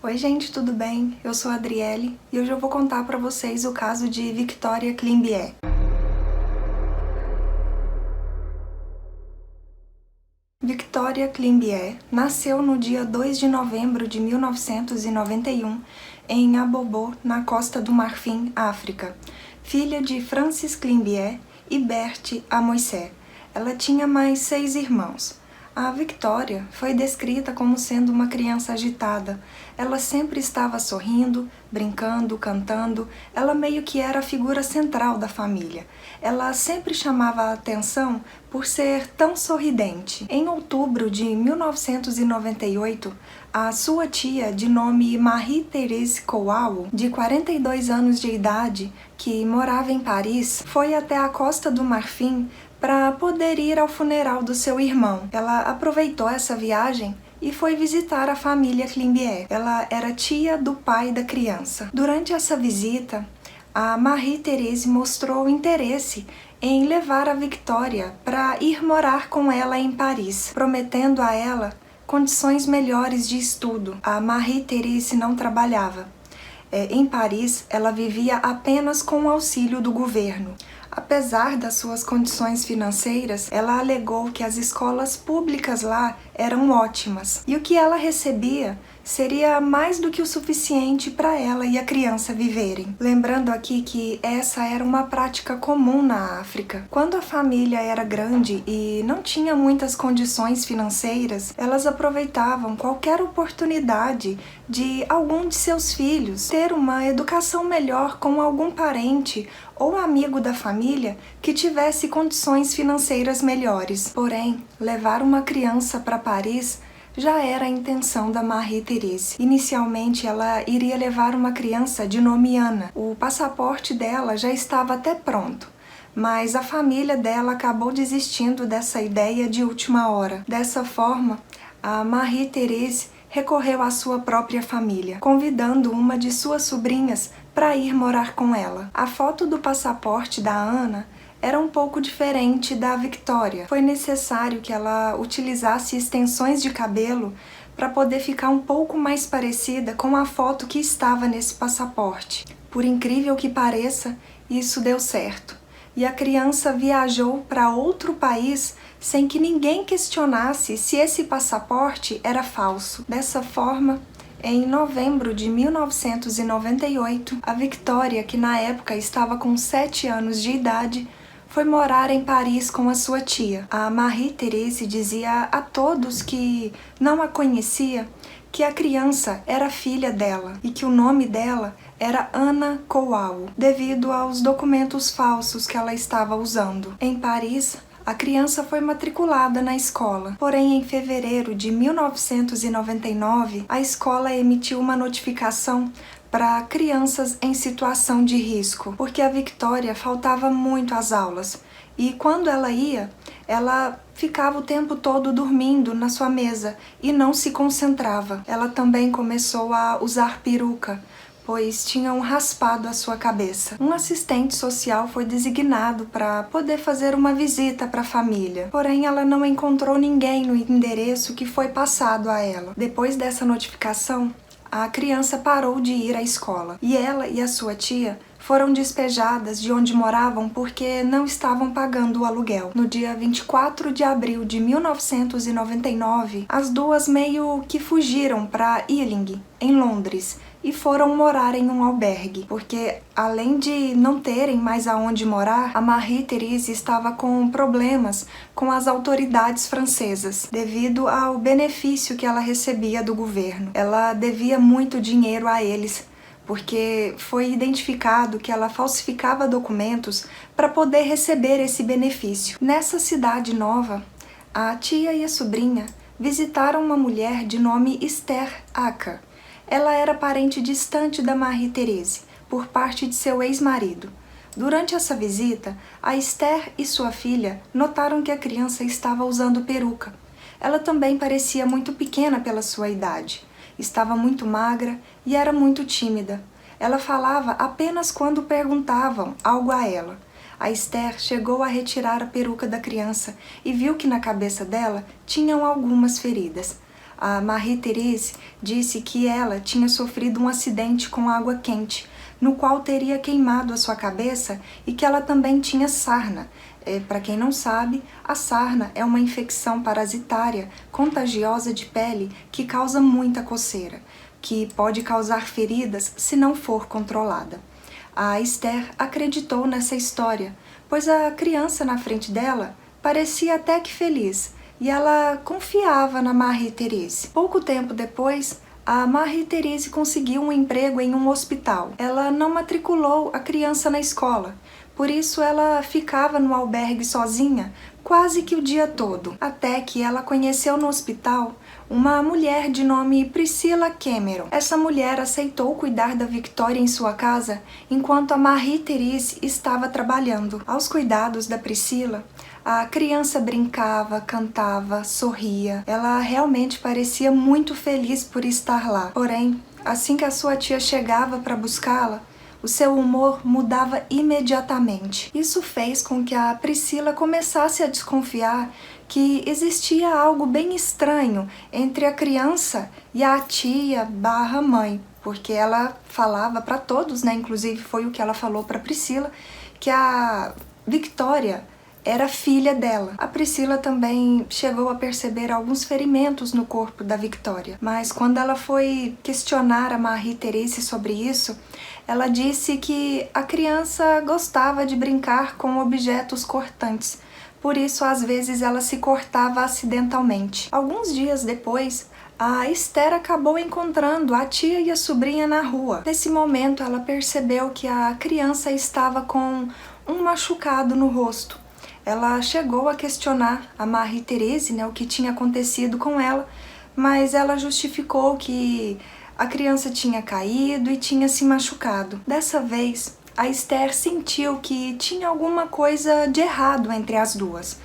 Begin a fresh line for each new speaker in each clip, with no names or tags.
Oi gente, tudo bem? Eu sou a Adriele e hoje eu vou contar para vocês o caso de Victoria Climbié. Victoria Climbié nasceu no dia 2 de novembro de 1991 em Abobo, na Costa do Marfim, África, filha de Francis Climbié e Berthe Amoissé. Ela tinha mais 6 irmãos. A Victoria foi descrita como sendo uma criança agitada. Ela sempre estava sorrindo, brincando, cantando. Ela meio que era a figura central da família. Ela sempre chamava a atenção por ser tão sorridente. Em outubro de 1998, a sua tia, de nome Marie-Thérèse Kouao, de 42 anos de idade, que morava em Paris, foi até a Costa do Marfim para poder ir ao funeral do seu irmão. Ela aproveitou essa viagem e foi visitar a família Climbié. Ela era tia do pai da criança. Durante essa visita, a Marie-Thérèse mostrou interesse em levar a Victoria para ir morar com ela em Paris, prometendo a ela condições melhores de estudo. A Marie-Thérèse não trabalhava. Em Paris, ela vivia apenas com o auxílio do governo. Apesar das suas condições financeiras, ela alegou que as escolas públicas lá eram ótimas e o que ela recebia seria mais do que o suficiente para ela e a criança viverem. Lembrando aqui que essa era uma prática comum na África. Quando a família era grande e não tinha muitas condições financeiras, elas aproveitavam qualquer oportunidade de algum de seus filhos ter uma educação melhor com algum parente ou amigo da família que tivesse condições financeiras melhores. Porém, levar uma criança para Paris já era a intenção da Marie-Thérèse. Inicialmente, ela iria levar uma criança de nome Ana. O passaporte dela já estava até pronto, mas a família dela acabou desistindo dessa ideia de última hora. Dessa forma, a Marie-Thérèse recorreu à sua própria família, convidando uma de suas sobrinhas para ir morar com ela. A foto do passaporte da Ana era um pouco diferente da Victoria. Foi necessário que ela utilizasse extensões de cabelo para poder ficar um pouco mais parecida com a foto que estava nesse passaporte. Por incrível que pareça, isso deu certo. E a criança viajou para outro país sem que ninguém questionasse se esse passaporte era falso. Dessa forma, em novembro de 1998, a Victoria, que na época estava com 7 anos de idade, foi morar em Paris com a sua tia. A Marie-Thérèse dizia a todos que não a conhecia que a criança era filha dela e que o nome dela era Ana Kouao, devido aos documentos falsos que ela estava usando. Em Paris, a criança foi matriculada na escola, porém em fevereiro de 1999, a escola emitiu uma notificação para crianças em situação de risco, porque a Victoria faltava muito às aulas e quando ela ia, ela ficava o tempo todo dormindo na sua mesa e não se concentrava. Ela também começou a usar peruca, pois tinham raspado a sua cabeça. Um assistente social foi designado para poder fazer uma visita para a família, porém ela não encontrou ninguém no endereço que foi passado a ela. Depois dessa notificação, a criança parou de ir à escola e ela e a sua tia foram despejadas de onde moravam porque não estavam pagando o aluguel. No dia 24 de abril de 1999, as duas meio que fugiram para Ealing, em Londres, e foram morar em um albergue, porque além de não terem mais aonde morar, a Marie-Thérèse estava com problemas com as autoridades francesas, devido ao benefício que ela recebia do governo. Ela devia muito dinheiro a eles, porque foi identificado que ela falsificava documentos para poder receber esse benefício. Nessa cidade nova, a tia e a sobrinha visitaram uma mulher de nome Esther Acker. Ela era parente distante da Marie-Thérèse, por parte de seu ex-marido. Durante essa visita, a Esther e sua filha notaram que a criança estava usando peruca. Ela também parecia muito pequena pela sua idade. Estava muito magra e era muito tímida. Ela falava apenas quando perguntavam algo a ela. A Esther chegou a retirar a peruca da criança e viu que na cabeça dela tinham algumas feridas. a Marie-Thérèse disse que ela tinha sofrido um acidente com água quente, no qual teria queimado a sua cabeça e que ela também tinha sarna. Para quem não sabe, a sarna é uma infecção parasitária contagiosa de pele que causa muita coceira, que pode causar feridas se não for controlada. A Esther acreditou nessa história, pois a criança na frente dela parecia até que feliz, e ela confiava na Marie-Thérèse. Pouco tempo depois, a Marie-Thérèse conseguiu um emprego em um hospital. Ela não matriculou a criança na escola, por isso ela ficava no albergue sozinha quase que o dia todo, até que ela conheceu no hospital uma mulher de nome Priscilla Cameron. Essa mulher aceitou cuidar da Victoria em sua casa enquanto a Marie-Thérèse estava trabalhando. Aos cuidados da Priscilla, a criança brincava, cantava, sorria. Ela realmente parecia muito feliz por estar lá. Porém, assim que a sua tia chegava para buscá-la, o seu humor mudava imediatamente. Isso fez com que a Priscilla começasse a desconfiar que existia algo bem estranho entre a criança e a tia/mãe, porque ela falava para todos, né? Inclusive foi o que ela falou para Priscilla, que a Victoria era filha dela. A Priscilla também chegou a perceber alguns ferimentos no corpo da Victoria, mas quando ela foi questionar a Marie-Thérèse sobre isso, ela disse que a criança gostava de brincar com objetos cortantes, por isso às vezes ela se cortava acidentalmente. Alguns dias depois, a Esther acabou encontrando a tia e a sobrinha na rua. Nesse momento ela percebeu que a criança estava com um machucado no rosto. Ela chegou a questionar a Marie-Thérèse, né, o que tinha acontecido com ela, mas ela justificou que a criança tinha caído e tinha se machucado. Dessa vez, a Esther sentiu que tinha alguma coisa de errado entre as duas.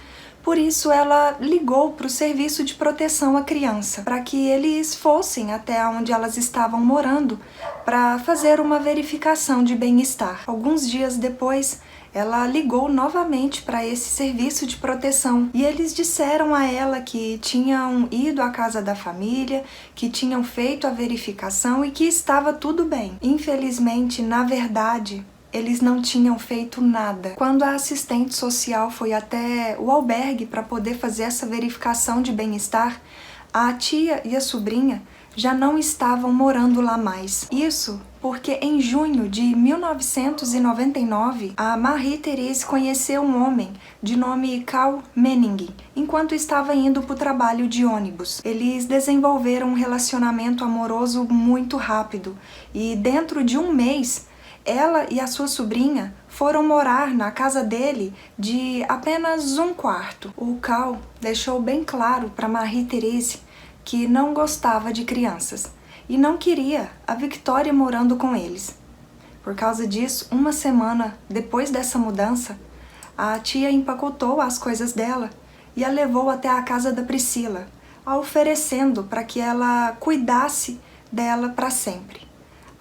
Por isso, ela ligou para o serviço de proteção à criança, para que eles fossem até onde elas estavam morando para fazer uma verificação de bem-estar. Alguns dias depois, ela ligou novamente para esse serviço de proteção e eles disseram a ela que tinham ido à casa da família, que tinham feito a verificação e que estava tudo bem. Infelizmente, na verdade, eles não tinham feito nada. Quando a assistente social foi até o albergue para poder fazer essa verificação de bem-estar, a tia e a sobrinha já não estavam morando lá mais. Isso porque em junho de 1999, a Marie-Thérèse conheceu um homem de nome Carl Menning, enquanto estava indo para o trabalho de ônibus. Eles desenvolveram um relacionamento amoroso muito rápido e dentro de um mês, ela e a sua sobrinha foram morar na casa dele de apenas um quarto. O Carl deixou bem claro para Marie-Thérèse que não gostava de crianças e não queria a Victoria morando com eles. Por causa disso, uma semana depois dessa mudança, a tia empacotou as coisas dela e a levou até a casa da Priscilla, a oferecendo para que ela cuidasse dela para sempre.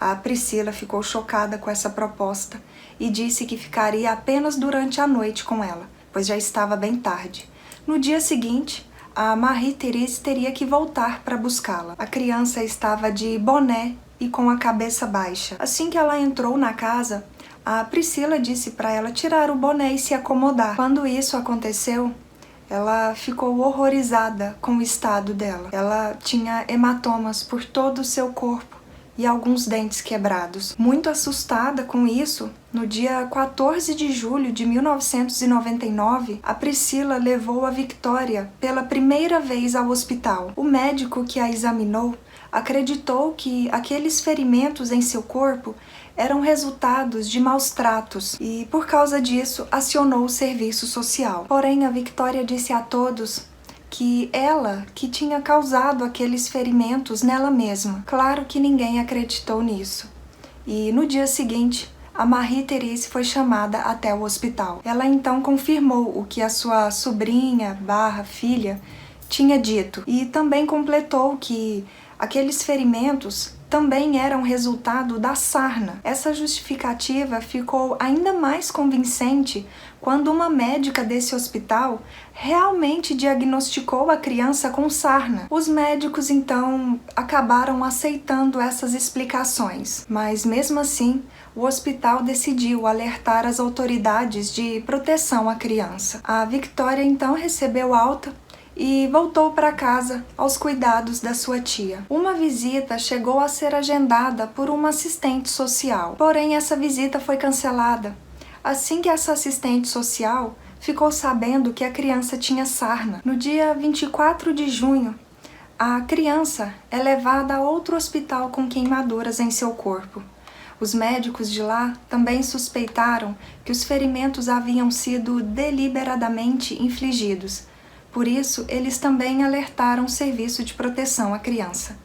A Priscilla ficou chocada com essa proposta e disse que ficaria apenas durante a noite com ela, pois já estava bem tarde. No dia seguinte, a Marie-Thérèse teria que voltar para buscá-la. A criança estava de boné e com a cabeça baixa. Assim que ela entrou na casa, a Priscilla disse para ela tirar o boné e se acomodar. Quando isso aconteceu, ela ficou horrorizada com o estado dela. Ela tinha hematomas por todo o seu corpo e alguns dentes quebrados. Muito assustada com isso, no dia 14 de julho de 1999, a Priscilla levou a Victoria pela primeira vez ao hospital. O médico que a examinou acreditou que aqueles ferimentos em seu corpo eram resultados de maus tratos e, por causa disso, acionou o serviço social. Porém, a Victoria disse a todos que ela que tinha causado aqueles ferimentos nela mesma. Claro que ninguém acreditou nisso. E no dia seguinte, a Marie-Thérèse foi chamada até o hospital. Ela então confirmou o que a sua sobrinha/filha tinha dito e também completou que aqueles ferimentos também eram resultado da sarna. Essa justificativa ficou ainda mais convincente quando uma médica desse hospital realmente diagnosticou a criança com sarna. Os médicos então acabaram aceitando essas explicações, mas mesmo assim o hospital decidiu alertar as autoridades de proteção à criança. A Victoria então recebeu alta e voltou para casa aos cuidados da sua tia. Uma visita chegou a ser agendada por uma assistente social, porém essa visita foi cancelada. Assim que essa assistente social ficou sabendo que a criança tinha sarna. No dia 24 de junho, a criança é levada a outro hospital com queimaduras em seu corpo. Os médicos de lá também suspeitaram que os ferimentos haviam sido deliberadamente infligidos. Por isso, eles também alertaram o serviço de proteção à criança.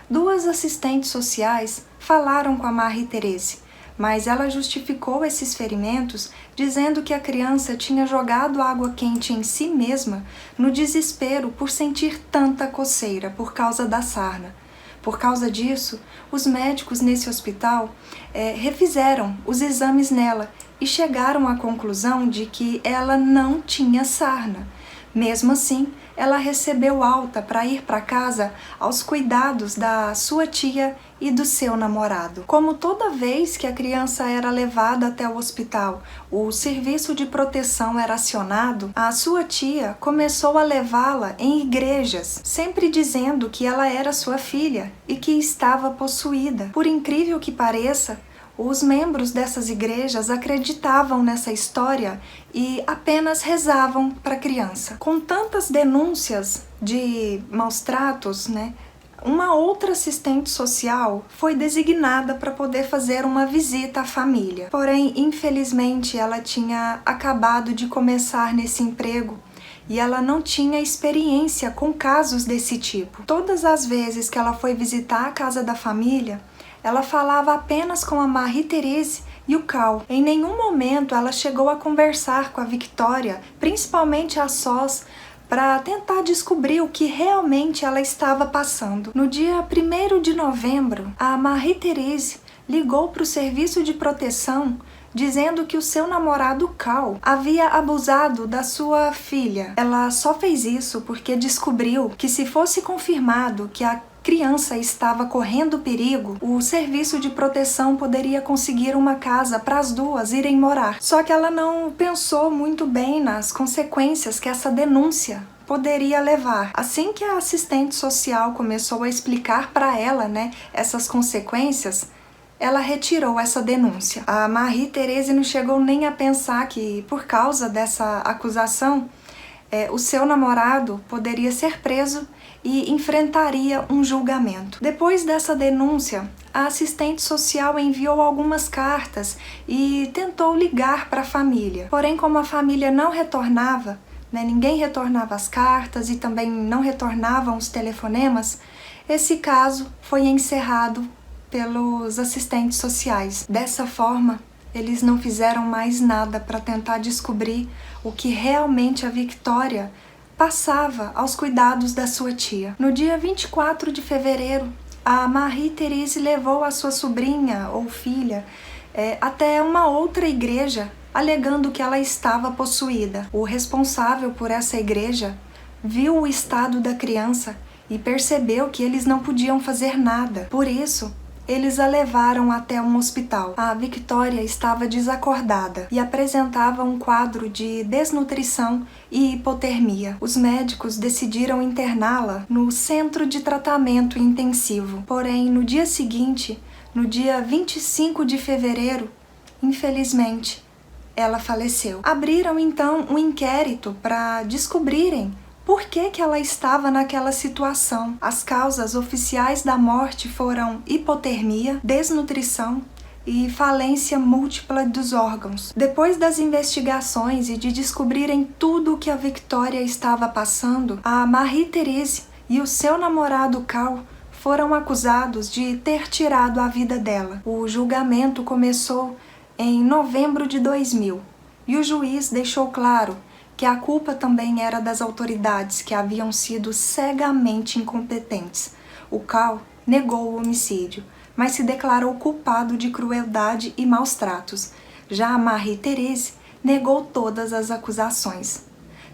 2 assistentes sociais falaram com a Marie-Thérèse, mas ela justificou esses ferimentos dizendo que a criança tinha jogado água quente em si mesma no desespero por sentir tanta coceira por causa da sarna. Por causa disso, os médicos nesse hospital refizeram os exames nela e chegaram à conclusão de que ela não tinha sarna. Mesmo assim, ela recebeu alta para ir para casa aos cuidados da sua tia e do seu namorado. Como toda vez que a criança era levada até o hospital, o serviço de proteção era acionado, a sua tia começou a levá-la em igrejas, sempre dizendo que ela era sua filha e que estava possuída. Por incrível que pareça, os membros dessas igrejas acreditavam nessa história e apenas rezavam para a criança. Com tantas denúncias de maus tratos, uma outra assistente social foi designada para poder fazer uma visita à família. Porém, infelizmente, ela tinha acabado de começar nesse emprego e ela não tinha experiência com casos desse tipo. Todas as vezes que ela foi visitar a casa da família, ela falava apenas com a Marie-Thérèse e o Cal. Em nenhum momento ela chegou a conversar com a Victoria, principalmente a sós, para tentar descobrir o que realmente ela estava passando. No dia 1º de novembro, a Marie-Thérèse ligou para o serviço de proteção dizendo que o seu namorado Cal havia abusado da sua filha. Ela só fez isso porque descobriu que se fosse confirmado que a criança estava correndo perigo, o serviço de proteção poderia conseguir uma casa para as duas irem morar. Só que ela não pensou muito bem nas consequências que essa denúncia poderia levar. Assim que a assistente social começou a explicar para ela, essas consequências, ela retirou essa denúncia. A Marie-Thérèse não chegou nem a pensar que, por causa dessa acusação, o seu namorado poderia ser preso e enfrentaria um julgamento. Depois dessa denúncia, a assistente social enviou algumas cartas e tentou ligar para a família. Porém, como a família não retornava, ninguém retornava as cartas e também não retornavam os telefonemas, esse caso foi encerrado pelos assistentes sociais. Dessa forma, eles não fizeram mais nada para tentar descobrir o que realmente a Victoria passava aos cuidados da sua tia. No dia 24 de fevereiro, a Marie-Thérèse levou a sua sobrinha ou filha até uma outra igreja, alegando que ela estava possuída. O responsável por essa igreja viu o estado da criança e percebeu que eles não podiam fazer nada. Por isso, eles a levaram até um hospital. A Victoria estava desacordada e apresentava um quadro de desnutrição e hipotermia. Os médicos decidiram interná-la no centro de tratamento intensivo. Porém, no dia seguinte, no dia 25 de fevereiro, infelizmente, ela faleceu. Abriram então um inquérito para descobrirem por que ela estava naquela situação. As causas oficiais da morte foram hipotermia, desnutrição e falência múltipla dos órgãos. Depois das investigações e de descobrirem tudo o que a Victoria estava passando, a Marie-Thérèse e o seu namorado Cal foram acusados de ter tirado a vida dela. O julgamento começou em novembro de 2000 e o juiz deixou claro que a culpa também era das autoridades, que haviam sido cegamente incompetentes. O Cal negou o homicídio, mas se declarou culpado de crueldade e maus tratos. Já a Marie-Thérèse negou todas as acusações.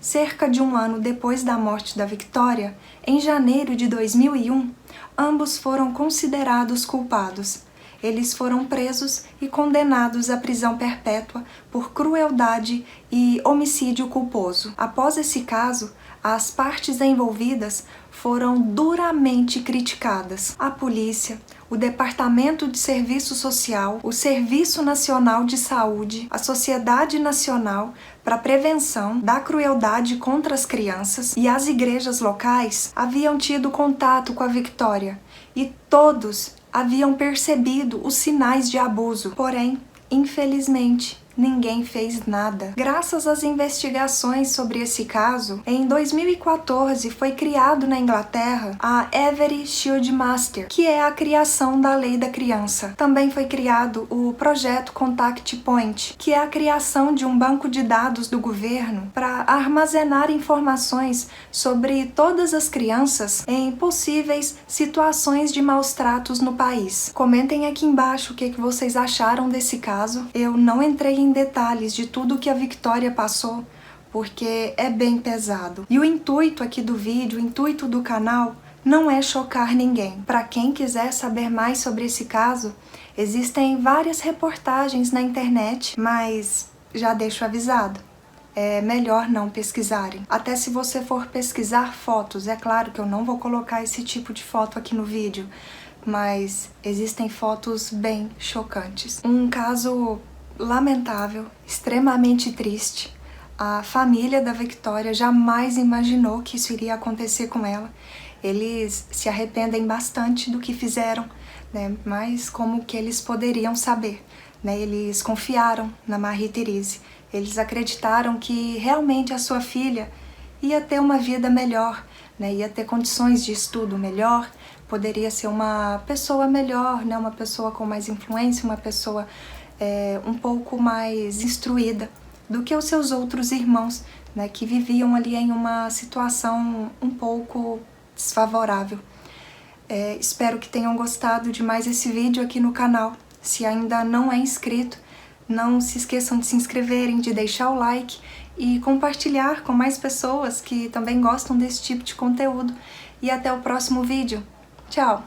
Cerca de um ano depois da morte da Victoria, em janeiro de 2001, ambos foram considerados culpados. Eles foram presos e condenados à prisão perpétua por crueldade e homicídio culposo. Após esse caso, as partes envolvidas foram duramente criticadas. A polícia, o Departamento de Serviço Social, o Serviço Nacional de Saúde, a Sociedade Nacional para a Prevenção da Crueldade contra as Crianças e as igrejas locais haviam tido contato com a Victoria e todos haviam percebido os sinais de abuso. Porém, infelizmente, ninguém fez nada. Graças às investigações sobre esse caso, em 2014 foi criado na Inglaterra a Every Child Master, que é a criação da Lei da Criança. Também foi criado o projeto Contact Point, que é a criação de um banco de dados do governo para armazenar informações sobre todas as crianças em possíveis situações de maus tratos no país. Comentem aqui embaixo o que vocês acharam desse caso. Eu não entrei em detalhes de tudo que a Victoria passou, porque é bem pesado. E o intuito aqui do vídeo, o intuito do canal, não é chocar ninguém. Para quem quiser saber mais sobre esse caso, existem várias reportagens na internet, mas já deixo avisado, é melhor não pesquisarem. Até se você for pesquisar fotos, é claro que eu não vou colocar esse tipo de foto aqui no vídeo, mas existem fotos bem chocantes. Um caso lamentável, extremamente triste. A família da Victoria jamais imaginou que isso iria acontecer com ela. Eles se arrependem bastante do que fizeram, né? Mas como que eles poderiam saber, né? Eles confiaram na Marie-Thérèse. Eles acreditaram que realmente a sua filha ia ter uma vida melhor, né? Ia ter condições de estudo melhor, poderia ser uma pessoa melhor, né? Uma pessoa com mais influência, uma pessoa um pouco mais instruída do que os seus outros irmãos, né, que viviam ali em uma situação um pouco desfavorável. Espero que tenham gostado de mais esse vídeo aqui no canal. Se ainda não é inscrito, não se esqueçam de se inscreverem, de deixar o like e compartilhar com mais pessoas que também gostam desse tipo de conteúdo. E até o próximo vídeo. Tchau!